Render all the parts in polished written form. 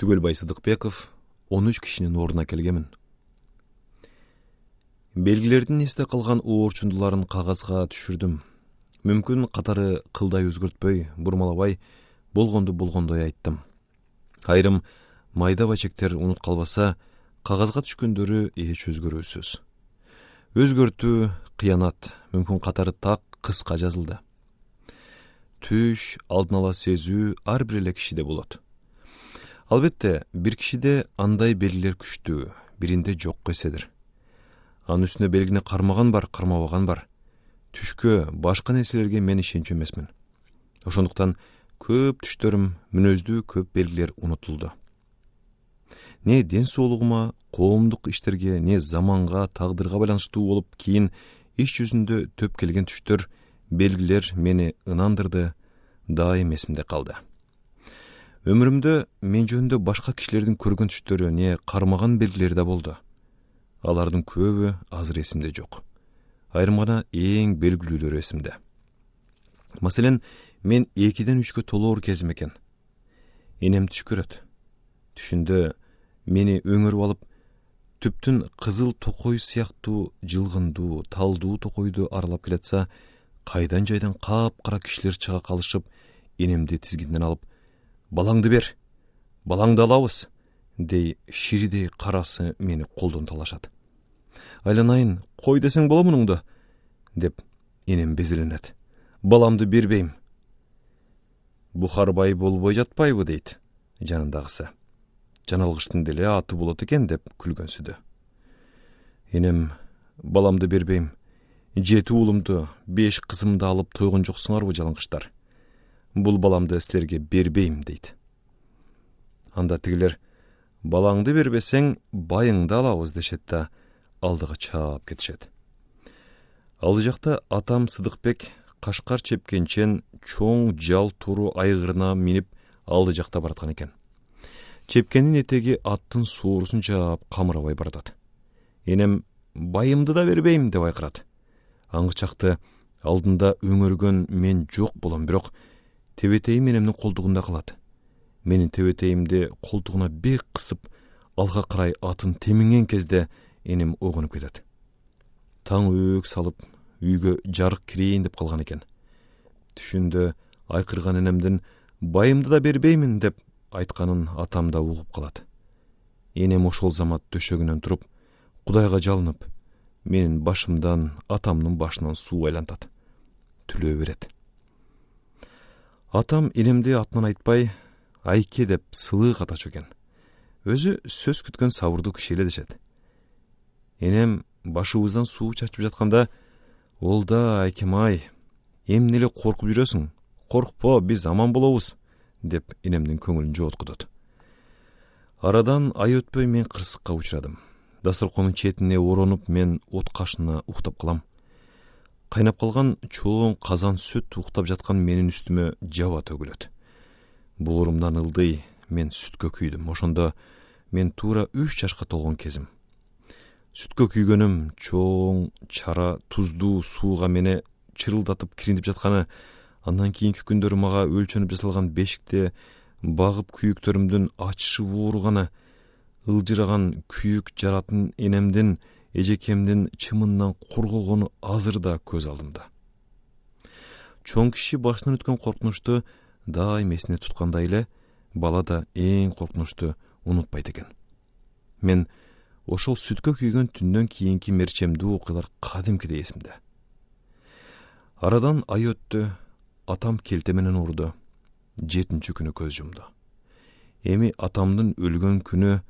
Түгелбай Сыдыкбеков, 13 кишинин ордуна келгемин. Белгилердин эсте калган оорчундуларын кагазга түшүрдүм. Мүмкүн катары кылдай өзгөртпөй, бурмалабай, болгондой айттым. Айрым майда бачектер унут калбаса, кагазга түшкөндөрү эч өзгөрүүсүз. Өзгөртүү, кыянат, мүмкүн катары так кыска жазылды. Түш, алдын ала сезүү ар бир эле кишиде болот. Албетте, бир кишиде андай белгилер күчтүү, биринде жок эседир. Анын үстүнө белгини кармаган бар, кармабаган бар. Түшкө, башка нерселерге мен ишенчү эмесмин. Ошондуктан көп түштөрүм, мүнөздүү көп белгилер унутулду. Не ден соолугума, коомдук иштерге, не заманга, тагдырга байланыштуу болуп, кийин иш жүзүндө төп келген түштөр, белгилер мени ынандырды, дайым эсимде калды. Өмүрүмдө мен жөнүндө башка кишилердин көргөн түштөрү, не кармаган белгилери да болду. Алардын көбү азыр эсимде жок. Айрым гана эң белгилүүлөрү эсимде. Маселен, мен 2-3 толоор кезим экен. Энем түш көрөт. Түшүндө мени өңөрүп алып, түптүн кызыл токой сыяктуу жылгындуу, талдуу токойду аралап келатса, кайдан жайдан капкара кишилер чыга калышып, энемди тизгинден алып, «Балаңды бер, балаңды алабыз», дей ширидей карасы мени колдон талашат. «Айланайын, кой десең боло мунуңду», деп энем безиленет. «Баламды бербейм». «Бухарбай болбой жатпайбы», дейт жанындагысы. Жаналгыштын деле аты болот экен деп күлгөнсүдө. Энем, «Баламды бербейм. 7 уулумду, 5 кызымды алып тойгон жоксуңарбы, жалаңгыштар? Бул баламды силерге бербейм», дейт. Анда тигилер, «Балаңды бербесең, байыңды алабыз», дешет да алдыга чаап кетишет. Ал жакта атам Сыдыкбек Кашкар чепкенчен чоң жал туру айгырына минип алды жакта бараткан экен. Чепкенин этеги аттын суурусун жаап камырабай баратат. Энем, «Байымды да бербейм», деп айкырат. Аңгычакты алдында өңөргөн мен жок болом, бирок тебетейим энемдин колдугунда калат. Менин тебетейимди колдугуна бек кысып, алга карай атын теминген кезде энем ойгонуп кетет. Таң өк салып, үйгө жарык кирейин деп калган экен. Түшүндө айкырган энемдин «Байымды да бербеймин» деп айтканын атам да угуп калат. Энем ошол замат төшөгүнөн туруп, Кудайга жалынып, менин башымдан, атамдын башынан суу айлантат. Түлөө берет. Атам энемди атынан айтпай, «Айке» деп сылык атачу экен. Өзү сөз күткөн сабырдуу киши эле дешет. Энем башыбыздан суу чачып жатканда, «Ол да, айкем-ай, эмне эле коркуп жүрөсүң? Коркпо, биз аман болобуз», деп энемдин көңүлүн жооткутат. Арадан ай өтпөй мен кырсыкка учурадым. Дасторконун четине оронуп, мен от кашына уктап калам. Кайнап калган чоң казан сүт уктап жаткан менин үстүмө жаба төгүлөт. Буурумдан ылдый, мен сүткө күйдүм. Ошондо мен туура 3 жашка толгон кезим. Сүткө күйгөнүм чоң чара туздуу сууга мени чырылдатып кириндип жатканы, андан кийинки күндөрү мага өлчөнүп жасалган бешикте багып күйүктөрүмдүн ачышып ооруганы, ылжыраган күйүк жаратын энемдин эжекемдин чымындан коргогону азыр да көз алдымда. Чоң киши башынан өткөн коркунучту дайым эсине туткандай эле, бала да эң коркунучту унутпайт экен. Мен ошол сүткө күйгөн түндөн кийинки мерчемдүү окуялар кадимкидей эсимде. Арадан ай өттү, атам келте менен ооруду. 7-күнү көз жумду. Эми атамдын өлгөн күнү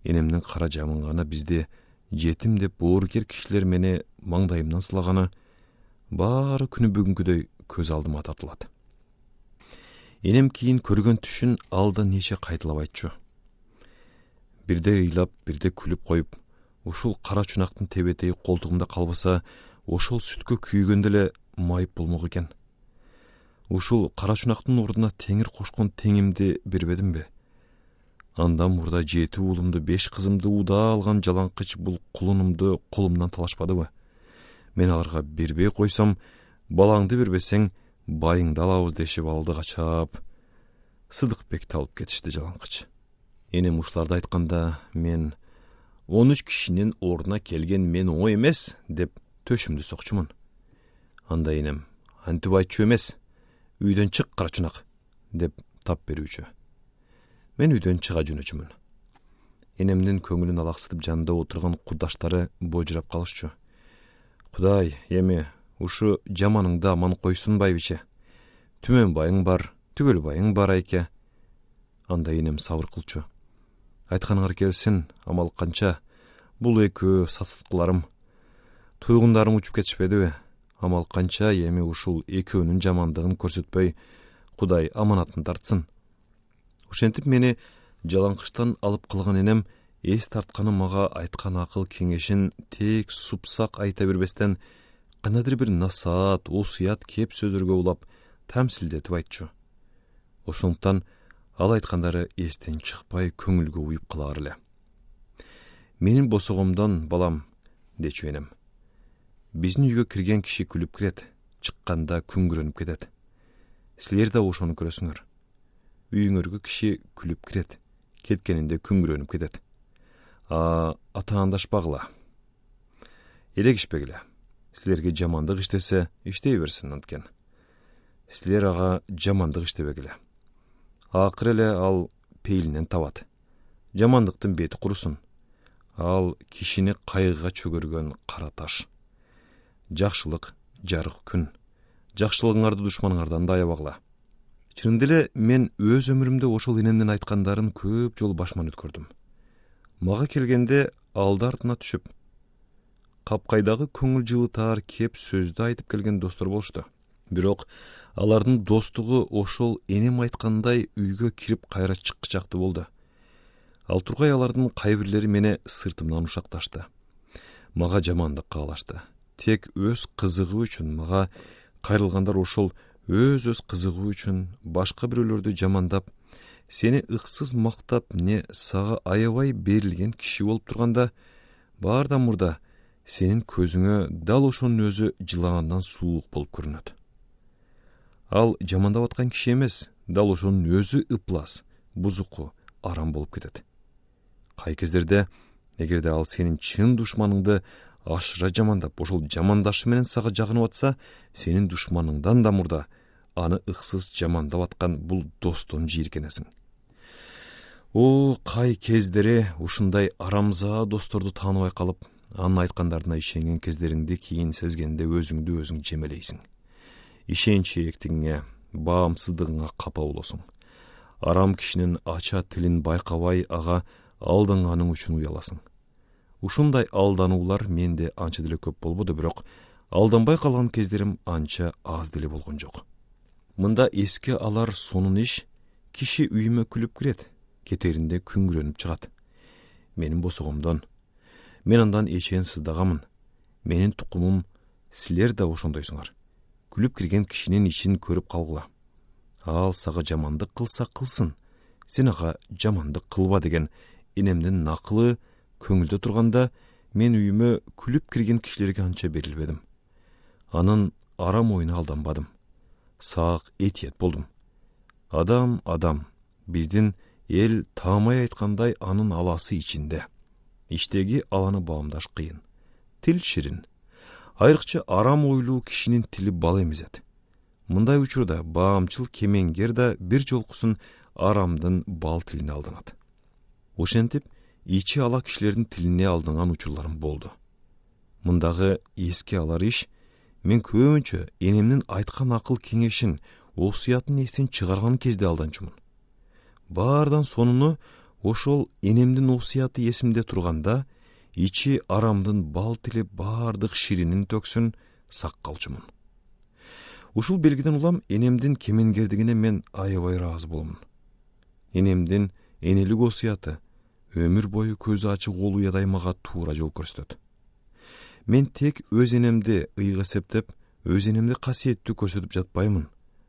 энемдин кара жамынганы, бизди жетим деп боорукер кишилер мени маңдайымдан сылаганы, баары күнү бүгүнкүдөй көз алдыма татылат. Энем кийин көргөн түшүн алда нече кайталап айтчу. Бирде ыйлап, бирде күлүп коюп, ушул кара чунактын тебетеги колтугумда калбаса, ошол сүткө күйгөндө эле майып болмок экен. Ушул кара чунактын ордуна теңир кошкон теңимди бербедимби? Андан мурда 7 уулумду, 5 кызымды уда алган жалаңкыч бул кулунумду колумдан талашпадыбы? Мен аларга бербей койсом, балаңды бербесең, байыңды алабыз дешип алдыга чаап, Сыдыкбекти алып кетишти жалаңкыч. Энем ушуларды айтканда мен 13 кишинин ордуна келген мен оңой эмес деп төшүмдү сокчумун. Анда энем антип айтчу эмес, үйдөн чык карачунак деп тап берүүчү. Мен үйдөн чыга жөнөчүмүн. Энемдин көңүлүн алаксытып жанында отурган курдаштары божурап калышчу. Кудай, эми ушу жаманыңды аман койсун байбиче. Түмөн байың бар, түгөл байың бар айке. Анда энем сабыр кылчу. Айтканыңар келсин, амал канча, бул экөө сасыткыларым, туйгундарым учуп кетишпедиби? Амал канча, эми ушул экөөнүн жамандыгын көрсөтпөй, Кудай аманатын тартсын. Ошентип мени жалаңкыштан алып калган энем эс тартканы мага айткан акыл кеңешин тек супсак айта бербестен, кандайдыр бир насаат, осуят кеп сөздөргө улап, тамсилдетип айтчу. Ошондуктан ал айткандары эстен чыкпай көңүлгө уюп калар эле. Менин босогомдон балам, дечү энем. Биздин үйгө кирген киши күлүп кирет, чыкканда күңгүрөнүп кетет. Силер да ошону көрөсүңөр. Үйүңөргө киши күлүп кирет, кеткенинде күңгүрөнүп кетет. Атаандашпагыла. Элегишпегиле. Силерге жамандык иштесе, иштей берсин анткен. Силер ага жамандык иштебегиле. Акыры эле ал пейлинен табат. Жамандыктын бети курусун. Ал кишини кайгыга чөгөргөн кара таш. Жакшылык жарык күн. Жакшылыгыңарды душманыңардан да аябагыла. Чынында эле мен өз өмүрүмдө ошол энемдин айткандарын көп жолу башыман өткөрдүм. Мага келгенде алды артына түшүп, капкайдагы көңүл жылытаар кеп сөздү айтып келген достор болушту. Бирок алардын достугу ошол энем айткандай үйгө кирип кайра чыккычактуу болду. Ал тургай алардын кай бирлери мени сыртымдан ушакташты. Мага жамандык каалашты. Тек өз кызыгы үчүн мага кайрылгандар ошол өз кызыгы үчүн башка бирөөлөрдү жамандап, сени ыксыз мактап, не сага аябай берилген киши болуп турганда, баардан мурда сенин көзүңө дал ошонун өзү жылагандан суук болуп көрүнөт. Ал жамандап аткан киши эмес, дал ошонун өзү ыплас, бузуку, арам болуп кетет. Кай кездерде, эгерде ал сенин чын душманыңды ашыра жамандап, ошол жамандашы менен сага жагынып атса, сенин душманыңдан да мурда аны ыксыз жамандап аткан бул достон жийиркенесиң. Кай кездери ушундай арамзаа досторду тааныбай калып, анын айткандарына ишенген кездериңди кийин сезгенде өзүңдү өзүң жемелейсиң. Ишенчээктигиңе, баамсыздыгыңа капа болосуң. Арам кишинин ача тилин байкабай ага алданганың үчүн уяласың. Ушундай алдануулар менде анча деле көп болбоду, бирок алданбай калган кездерим анча аз деле болгон жок. Мында эске алар сонун иш, киши үйүмө күлүп кирет, кетеринде күңгүрөнүп чыгат. Менин босогомдон. Мен андан эчен сыздагамын. Менин тукумум, силер да ошондойсуңар. Күлүп кирген кишинин ишин көрүп калгыла. Ал сага жамандык кылса кылсын, сен ага жамандык кылба деген энемдин накылы көңүлдө турганда, мен үйүмө күлүп кирген кишилерге анча берилбедим. Анын арам оюна алданбадым. Сак этиет болдум. Адам, биздин эл таамай айткандай анын аласы ичинде. Иштеги аланы баамдаш кыйын. Тил ширин. Айрыкча арам ойлуу кишинин тили бал эмизет. Мындай учурда баамчыл кемеңгер да бир жолкусун арамдын бал тилине алданат. Ошентип, ичи ала кишилердин тилине алдынган учурларым болду. Мындагы эске алар иш, мен көбүнчө энемдин айткан акыл кеңешин, осуятын эстен чыгарган кезде алданчумун. Баардан сонуну ошол энемдин осуяты эсимде турганда, ичи арамдын бал тили баардык ширинин төксүн, сак калчумун. Ушул белгиден улам энемдин кемеңгердигине мен аябай ыраазы боломун. Энемдин энелик осуяты өмүр бою көзү ачык уядай мага туура жол көрсөтөт. Мен тек өз энемди ыйык эсептеп, өз энемди касиеттүү көрсөтүп жатпаймын.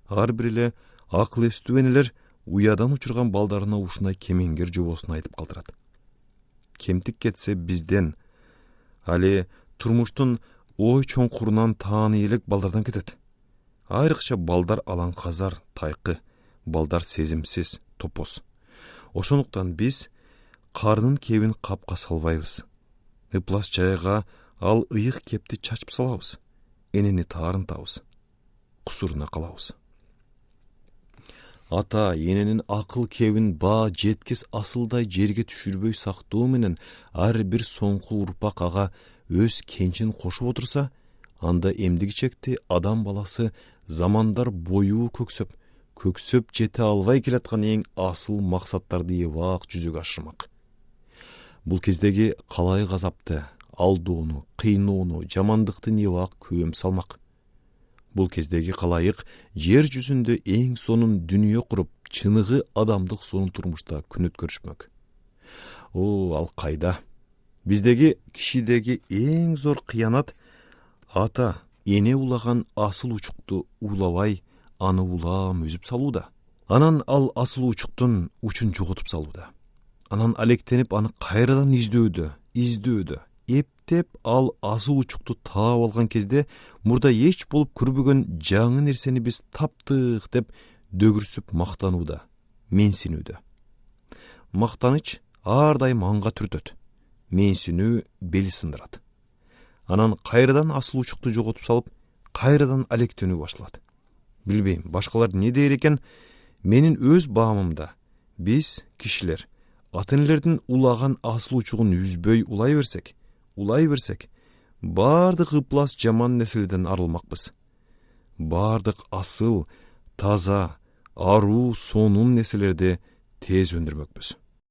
Ар бир эле акыл эстүү энелер уядан учурган балдарына ушундай кемеңгер жобосун айтып калтырат. Кемтик кетсе бизден, али турмуштун ой чоңкурунан тааны элек балдардан кетет. Айрыкча балдар алаңказар, тайкы, балдар сезимсиз, топоз. Ошондуктан биз карынын кебин капка салбайбыз. Ыплас жайга ал ыйык кепти чачып салабыз. Энени таарынтабыз. Кусуруна калабыз. Ата эненин акыл кебин баа жеткис асылдай жерге түшүрбөй сактоо менен ар бир соңку урпак ага өз кенчин кошуп отурса, анда эмдиги чекти адам баласы замандар бою көксөп жете албай келаткан эң асыл максаттарды эбак жүзөгө ашырмак. Бул кездеги калай газапты, алдоону, кыйноону, жамандыкты эбак көөм салмак. Бул кездеги калайык жер жүзүндө эң сонун дүнүйө куруп, чыныгы адамдык сонун турмушта күн өткөрүшмөк. Ал кайда? Биздеги кишидеги эң зор кыянат ата эне улаган асыл учукту улабай, аны улам үзүп салууда. Анан ал асыл учуктун учун жоготуп салууда. Анан алектенип аны кайрадан издөөдө, эптеп ал асыл учукту таап алган кезде мурда эч болуп көрбөгөн жаңы нерсени биз таптык деп дөгүрсүп мактанууда, менсинүүдө. Мактаныч ар дайым анга түртөт. Менсинүү бели сындырат. Анан кайрадан асыл учукту жоготуп салып, кайрадан алектенүү башталат. Билбейм, башкалар не дейер экен, менин өз баамымда биз кишилер ата-энелердин улаган асыл учугун үзбөй улай берсек, бардык ыплас жаман нерселерден арылмакпыз. Бардык асыл, таза, аруу, сонун нерселерди тез өндүрмөкпүз.